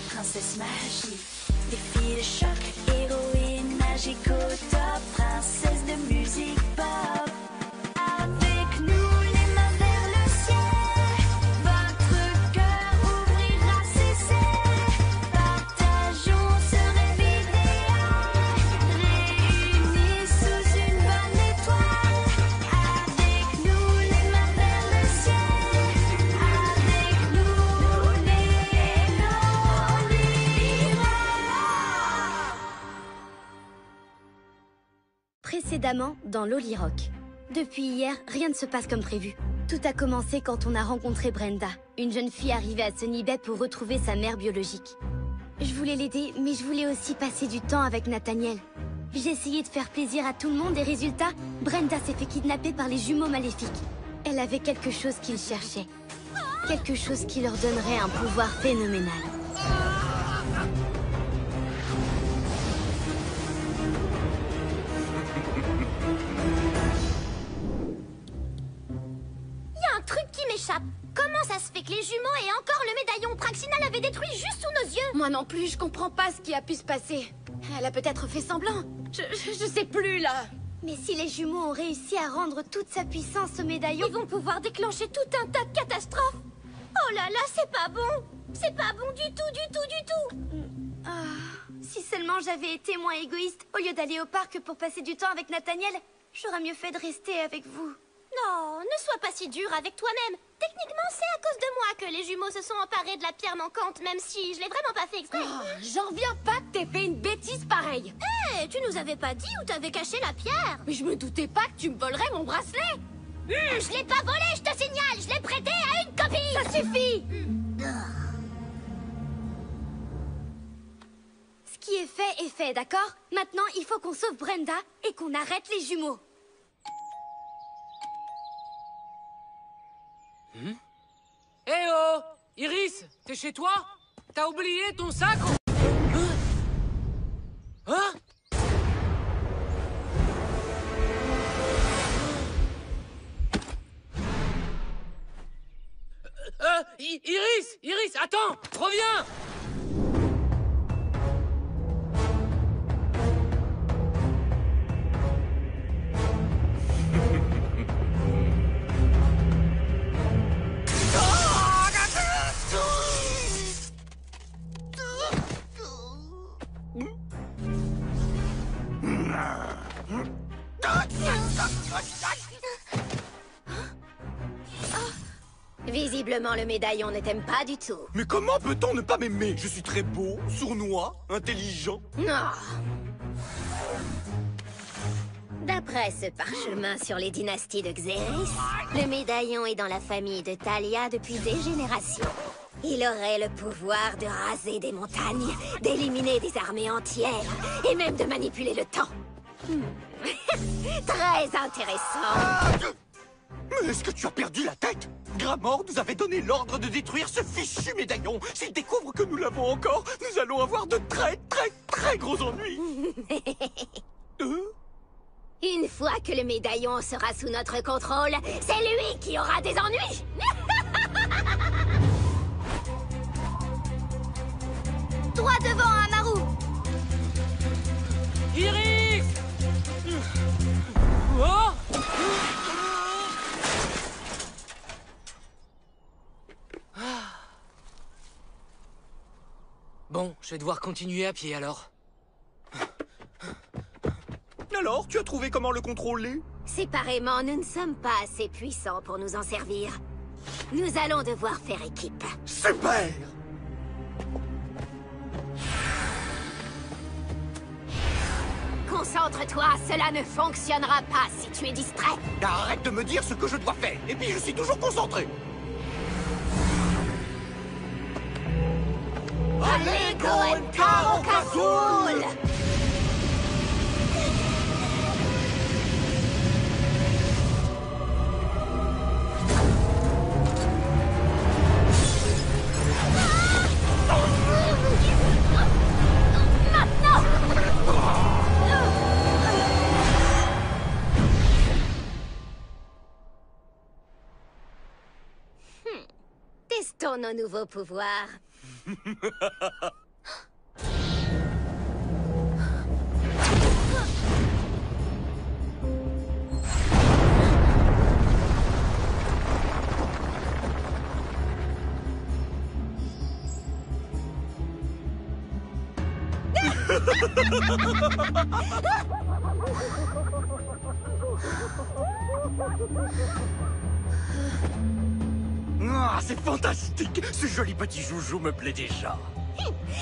princesse magie. Des filles de choc, héroïnes magiques au top, princesse de musique pop. Avec nous les mains vers le ciel, votre cœur ouvrira ses ailes. Partageons ce rêve idéal, réunis sous une bonne étoile. Avec nous les mains vers le ciel, avec nous on ira. Précédemment dans Loli Rock. Depuis hier, rien ne se passe comme prévu. Tout a commencé quand on a rencontré Brenda, une jeune fille arrivée à Sunny Bay pour retrouver sa mère biologique. Je voulais l'aider, mais je voulais aussi passer du temps avec Nathaniel. J'ai essayé de faire plaisir à tout le monde et résultat, Brenda s'est fait kidnapper par les jumeaux maléfiques. Elle avait quelque chose qu'ils cherchaient. Quelque chose qui leur donnerait un pouvoir phénoménal. Un truc qui m'échappe. Comment ça se fait que les jumeaux et encore le médaillon Praxina l'avaient détruit juste sous nos yeux? Moi non plus, je comprends pas ce qui a pu se passer. Elle a peut-être fait semblant. Je sais plus, là. Mais si les jumeaux ont réussi à rendre toute sa puissance au médaillon... Ils vont pouvoir déclencher tout un tas de catastrophes. Oh là là, c'est pas bon. C'est pas bon du tout, du tout, du tout. Si seulement j'avais été moins égoïste, au lieu d'aller au parc pour passer du temps avec Nathaniel, j'aurais mieux fait de rester avec vous. Non, ne sois pas si dur avec toi-même. Techniquement, c'est à cause de moi que les jumeaux se sont emparés de la pierre manquante, même si je l'ai vraiment pas fait exprès. Oh, j'en reviens pas que t'aies fait une bêtise pareille. Hé, tu nous avais pas dit où t'avais caché la pierre? Mais je me doutais pas que tu me volerais mon bracelet. Je l'ai pas volé, je te signale. Je l'ai prêté à une copine. Ça suffit. Ce qui est fait, d'accord? Maintenant, il faut qu'on sauve Brenda et qu'on arrête les jumeaux. Eh oh! Iris, t'es chez toi? T'as oublié ton sac? Hein? Iris, attends! Reviens! Visiblement, le médaillon ne t'aime pas du tout. Mais comment peut-on ne pas m'aimer? Je suis très beau, sournois, intelligent. Non. D'après ce parchemin sur les dynasties de Xéris, le médaillon est dans la famille de Thalia depuis des générations. Il aurait le pouvoir de raser des montagnes, d'éliminer des armées entières, et même de manipuler le temps. Très intéressant. Mais est-ce que tu as perdu la tête? Gramor nous avait donné l'ordre de détruire ce fichu médaillon. S'il découvre que nous l'avons encore, nous allons avoir de très gros ennuis. Une fois que le médaillon sera sous notre contrôle, c'est lui qui aura des ennuis. Droit devant, Amaru! Iris! Oh! Bon, je vais devoir continuer à pied alors. Alors, tu as trouvé comment le contrôler? Séparément, nous ne sommes pas assez puissants pour nous en servir. Nous allons devoir faire équipe. Super! Concentre-toi, cela ne fonctionnera pas si tu es distrait. Arrête de me dire ce que je dois faire, et puis je suis toujours concentré. Allez, Goenka Azul! Testons nos nouveaux pouvoirs. Ah, c'est fantastique! Ce joli petit joujou me plaît déjà.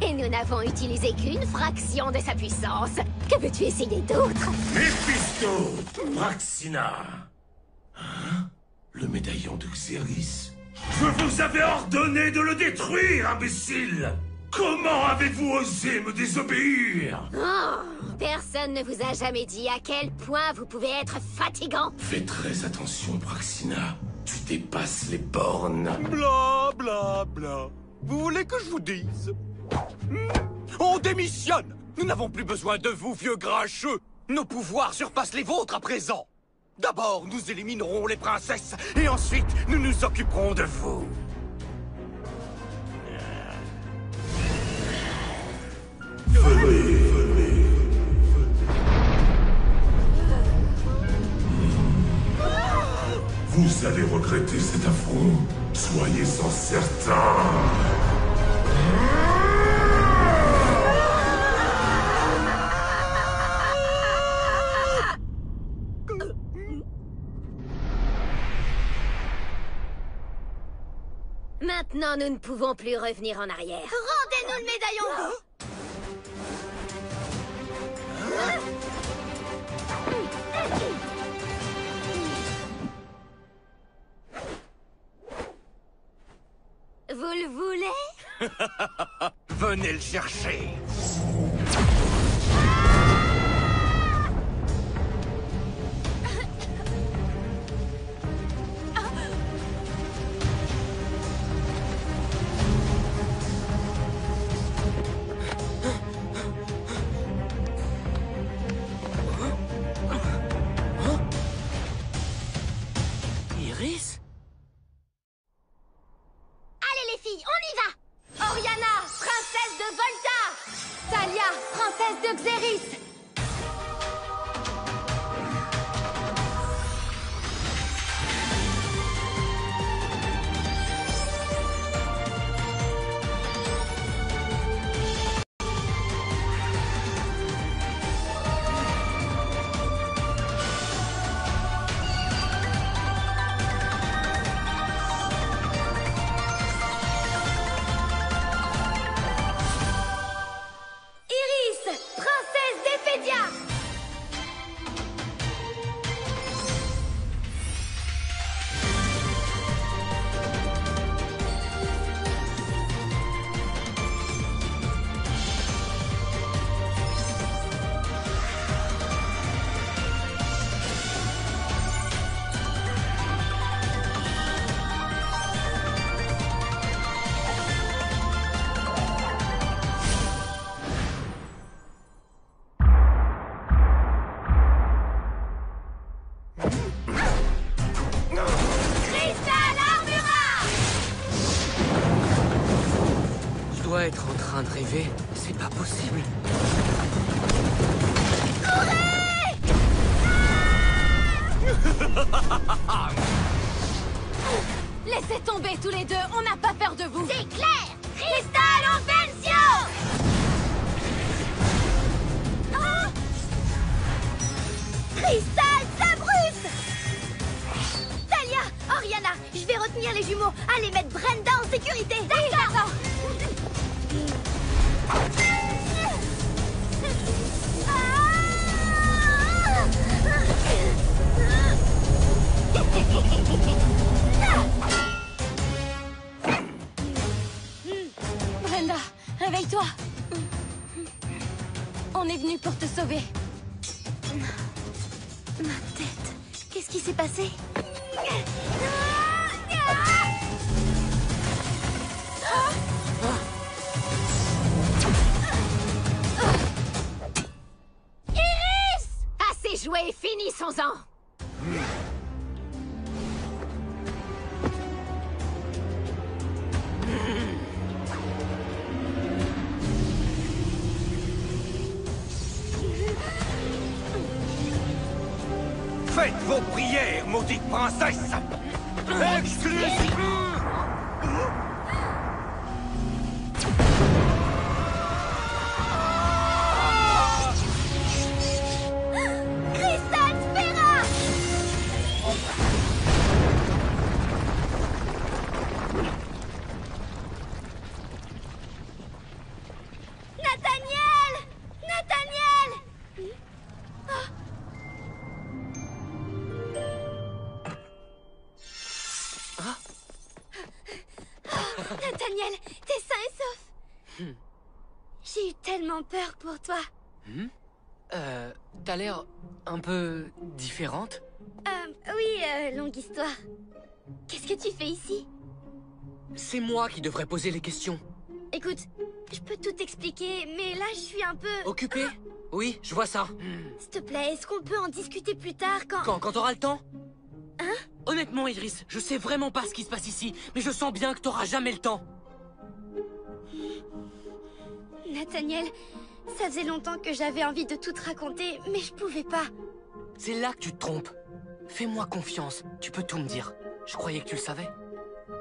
Et nous n'avons utilisé qu'une fraction de sa puissance. Que veux-tu essayer d'autre? Mephisto! Praxina! Hein? Le médaillon de Xeris? Je vous avais ordonné de le détruire, imbécile! Comment avez-vous osé me désobéir? Oh, personne ne vous a jamais dit à quel point vous pouvez être fatigant. Fais très attention, Praxina. Tu dépasses les bornes. Bla bla bla. Vous voulez que je vous dise? On démissionne! Nous n'avons plus besoin de vous, vieux grincheux! Nos pouvoirs surpassent les vôtres à présent! D'abord, nous éliminerons les princesses, et ensuite, nous nous occuperons de vous. Venez. Vous allez regretter cet affront. Soyez-en certains. Maintenant, nous ne pouvons plus revenir en arrière. Rendez-nous le médaillon! Vous le voulez? Venez le chercher! Iris? Allez les filles, on y va! Oriana, princesse de Volta! Talia, princesse de Xeris! Iris, princesse d'Éphédia! Cristal Armura! Je dois être en train de rêver. C'est pas possible. Laissez tomber tous les deux, on n'a pas peur de vous! C'est clair! Cristal Offensio! Cristal Sabrus! Talia, Oriana, je vais retenir les jumeaux. Allez mettre Brenda en sécurité. D'accord. Brenda, réveille-toi. On est venu pour te sauver. Ma tête. Qu'est-ce qui s'est passé? Iris! Assez joué, finissons-en! Faites vos prières, maudite princesse! Exclusive! J'ai eu tellement peur pour toi. T'as l'air un peu différente. Oui, longue histoire. Qu'est-ce que tu fais ici? C'est moi qui devrais poser les questions. Écoute, je peux tout expliquer, mais là, je suis un peu... Occupé? Oui, je vois ça. S'il te plaît, est-ce qu'on peut en discuter plus tard Quand t'auras le temps? Hein? Honnêtement, Iris, je sais vraiment pas ce qui se passe ici, mais je sens bien que t'auras jamais le temps. Nathaniel, ça faisait longtemps que j'avais envie de tout te raconter, mais je pouvais pas. C'est là que tu te trompes. Fais-moi confiance, tu peux tout me dire. Je croyais que tu le savais.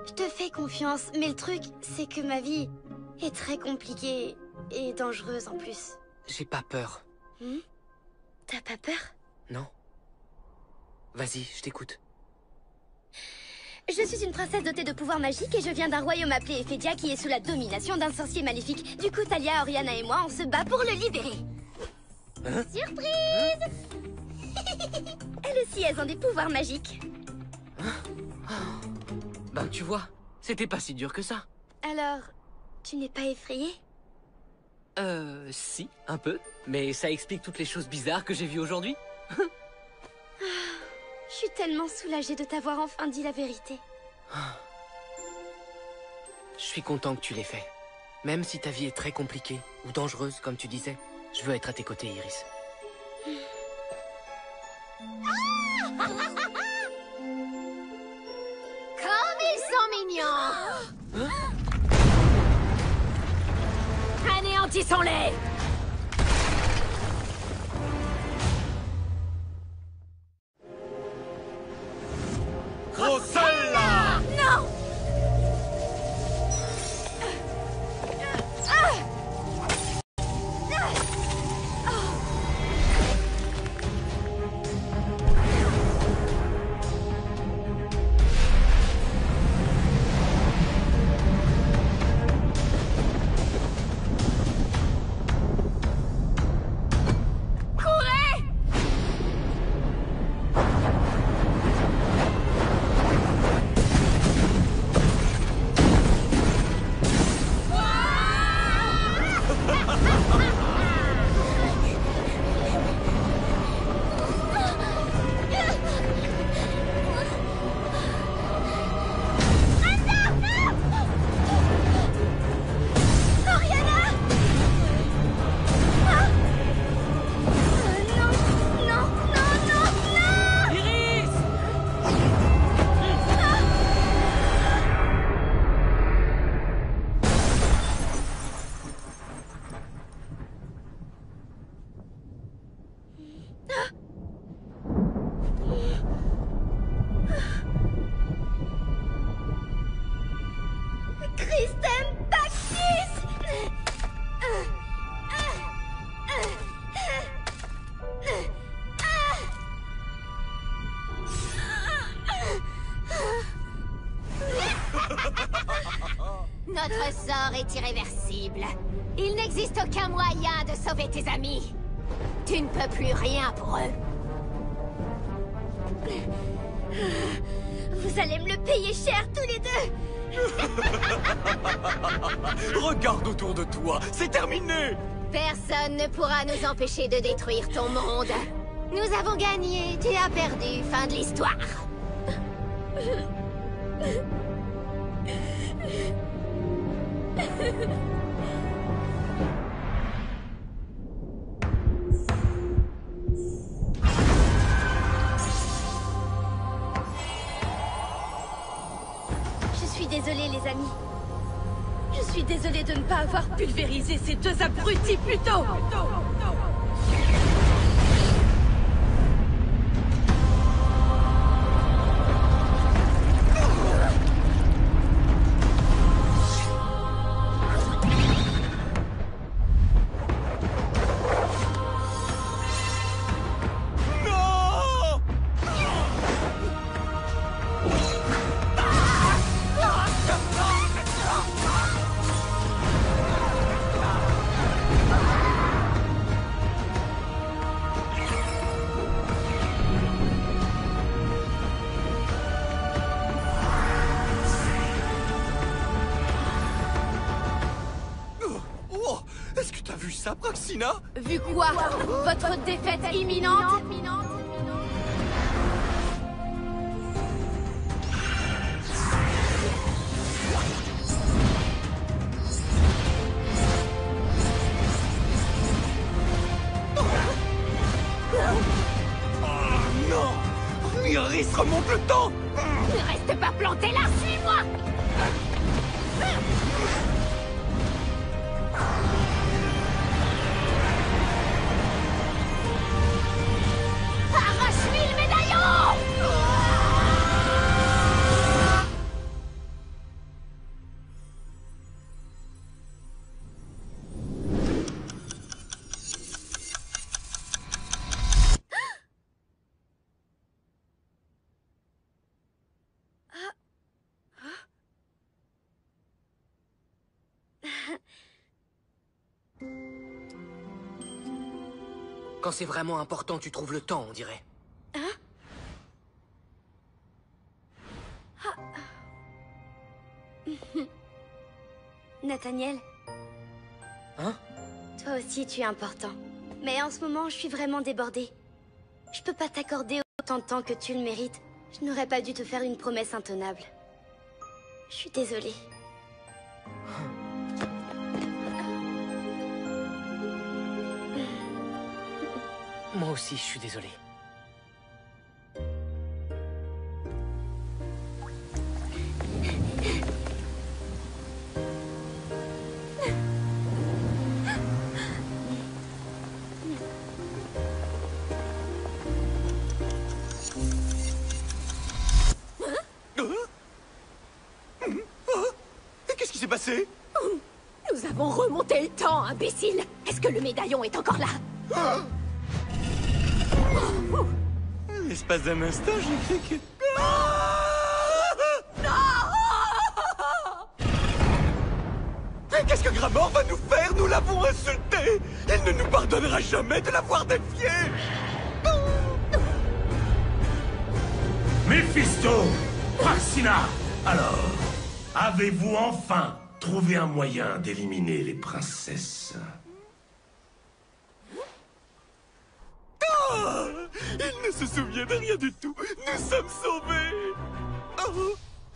Je te fais confiance, mais le truc, c'est que ma vie est très compliquée et dangereuse en plus. J'ai pas peur. T'as pas peur? Non. Vas-y, je t'écoute. Je suis une princesse dotée de pouvoirs magiques et je viens d'un royaume appelé Ephédia qui est sous la domination d'un sorcier maléfique. Du coup, Talia, Oriana et moi, on se bat pour le libérer. Hein? Surprise! Elles aussi, elles ont des pouvoirs magiques. Ben, tu vois, c'était pas si dur que ça. Alors, tu n'es pas effrayée? Si, un peu. Mais ça explique toutes les choses bizarres que j'ai vues aujourd'hui. Je suis tellement soulagée de t'avoir enfin dit la vérité. Je suis content que tu l'aies fait. Même si ta vie est très compliquée, ou dangereuse, comme tu disais, je veux être à tes côtés, Iris. Comme ils sont mignons! Anéantissons-les! Rosella! Non! Christine Taxis! Notre sort est irréversible. Il n'existe aucun moyen de sauver tes amis. Tu ne peux plus rien pour eux. Vous allez me le payer cher tous les deux! Regarde autour de toi, c'est terminé! Personne ne pourra nous empêcher de détruire ton monde. Nous avons gagné, tu as perdu, fin de l'histoire. Je suis désolée, les amis. Je suis désolée de ne pas avoir pulvérisé ces deux abrutis plus tôt. Non! Oh, est-ce que t'as vu ça, Praxina? Vu quoi? Votre défaite imminente? Oh non! Iris, remonte le temps! Ne reste pas planté là, suis-moi! Arrache-lui le médaillon! Quand c'est vraiment important, tu trouves le temps, on dirait. Nathaniel? Hein? Toi aussi, tu es important. Mais en ce moment, je suis vraiment débordée. Je peux pas t'accorder autant de temps que tu le mérites. Je n'aurais pas dû te faire une promesse intenable. Je suis désolée. Moi aussi, je suis désolé. Qu'est-ce qui s'est passé? Nous avons remonté le temps, imbécile! Est-ce que le médaillon est encore là? L'espace d'un instant, j'ai cru que... Qu'est-ce que Gramor va nous faire? Nous l'avons insulté! Il ne nous pardonnera jamais de l'avoir défié! Méphisto! Praxina! Alors, avez-vous enfin trouvé un moyen d'éliminer les princesses? Ah, il ne se souvient de rien du tout! Nous sommes sauvés! Oh,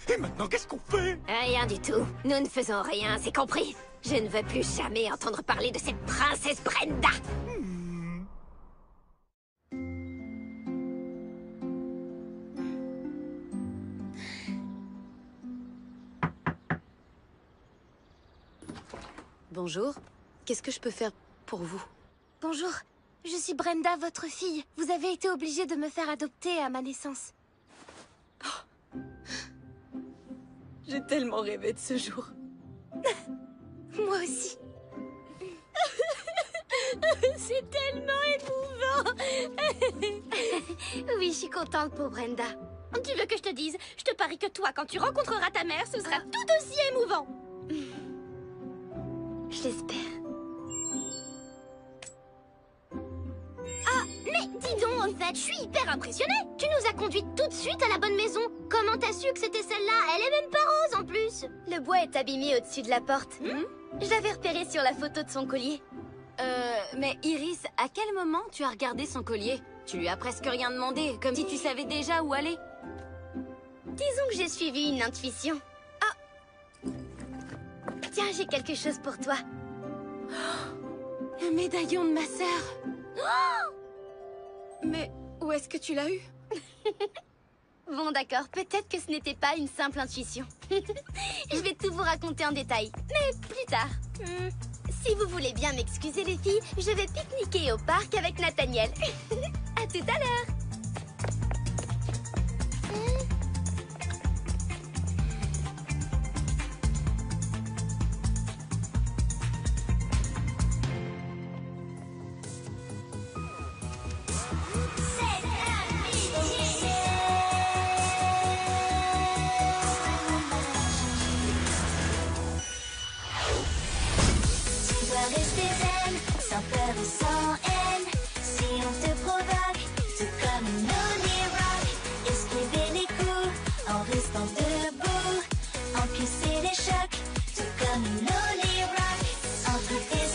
et maintenant, qu'est-ce qu'on fait? Rien du tout. Nous ne faisons rien, c'est compris? Je ne veux plus jamais entendre parler de cette princesse Brenda. Bonjour. Qu'est-ce que je peux faire pour vous? Bonjour, je suis Brenda, votre fille. Vous avez été obligée de me faire adopter à ma naissance. J'ai tellement rêvé de ce jour. Moi aussi. C'est tellement émouvant. Oui, je suis contente pour Brenda. Tu veux que je te dise? Je te parie que toi, quand tu rencontreras ta mère, ce sera tout aussi émouvant. Je l'espère. Mais dis donc, en fait, je suis hyper impressionnée. Tu nous as conduites tout de suite à la bonne maison. Comment t'as su que c'était celle-là? Elle est même pas rose en plus. Le bois est abîmé au-dessus de la porte. Je l'avais repéré sur la photo de son collier. Mais Iris, à quel moment tu as regardé son collier? Tu lui as presque rien demandé, comme si tu savais déjà où aller. Disons que j'ai suivi une intuition. Ah! Tiens, j'ai quelque chose pour toi. Le médaillon de ma sœur. Mais où est-ce que tu l'as eu? Bon, d'accord, peut-être que ce n'était pas une simple intuition. Je vais tout vous raconter en détail, mais plus tard. Si vous voulez bien m'excuser, les filles, je vais pique-niquer au parc avec Nathaniel. À tout à l'heure. Tu dois rester zen, sans peur et sans haine. Si on te provoque, tout comme une Lonely Rock. Esquiver les coups en restant debout. Encaisser les chocs, tout comme une Lonely Rock. Entre tes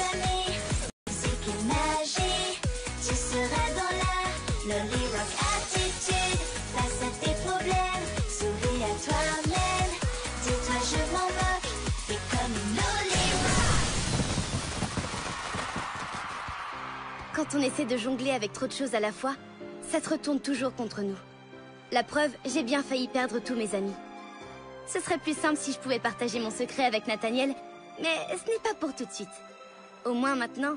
Quand on essaie de jongler avec trop de choses à la fois, ça se retourne toujours contre nous. La preuve, j'ai bien failli perdre tous mes amis. Ce serait plus simple si je pouvais partager mon secret avec Nathaniel, mais ce n'est pas pour tout de suite. Au moins maintenant,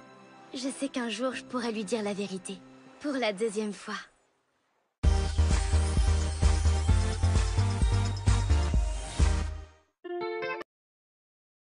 je sais qu'un jour je pourrai lui dire la vérité. Pour la deuxième fois.